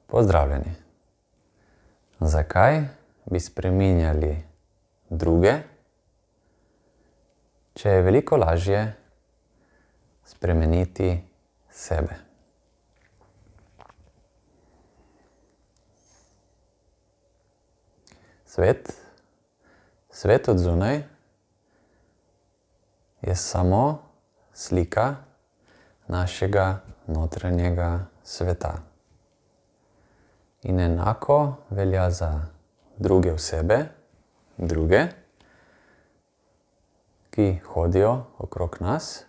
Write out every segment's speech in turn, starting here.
Pozdravljeni. Zakaj bi spreminjali druge, če je veliko lažje spremeniti sebe? Svet od zunaj je samo slika našega notranjega sveta. In enako velja za druge osebe, ki hodijo okrog nas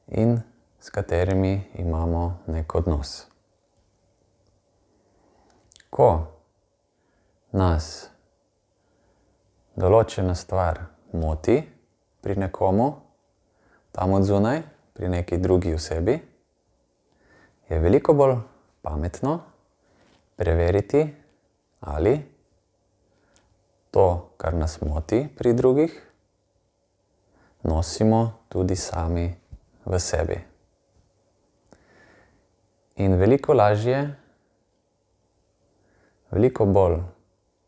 in s katerimi imamo nek odnos. Ko nas določena stvar moti pri nekomu, tam od zunaj, pri neki drugi osebi, je veliko bolj pametno preveriti, ali to, kar nas moti pri drugih, nosimo tudi sami v sebi. In veliko lažje, veliko bolj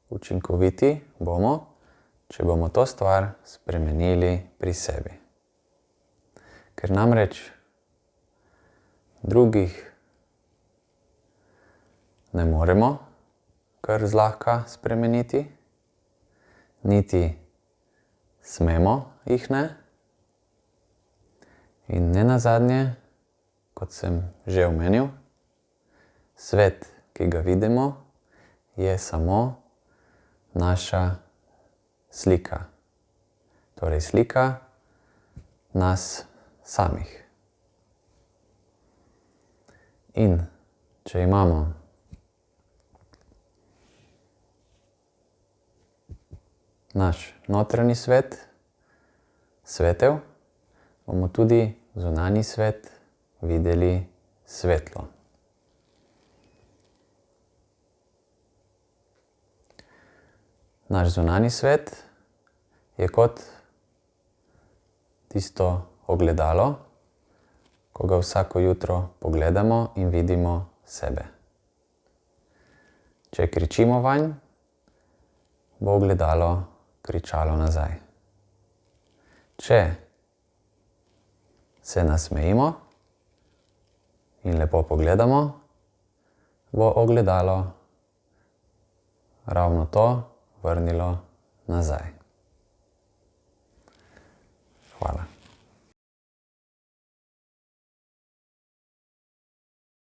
učinkoviti bomo, če bomo to stvar spremenili pri sebi. Ker namreč drugih ne moremo kar zlahka spremeniti, niti smemo jih ne. In nenazadnje, kot sem že omenil, svet, ki ga vidimo, je samo naša slika. Torej slika nas samih. In če imamo naš notranji svet svetel, bomo tudi zunanji svet videli svetlo. Naš zunanji svet je kot tisto ogledalo, ko ga vsako jutro pogledamo in vidimo sebe. Če kričimo vanj, bo ogledalo kričalo nazaj. Če se nasmejimo in lepo pogledamo, bo ogledalo ravno to vrnilo nazaj. Hvala.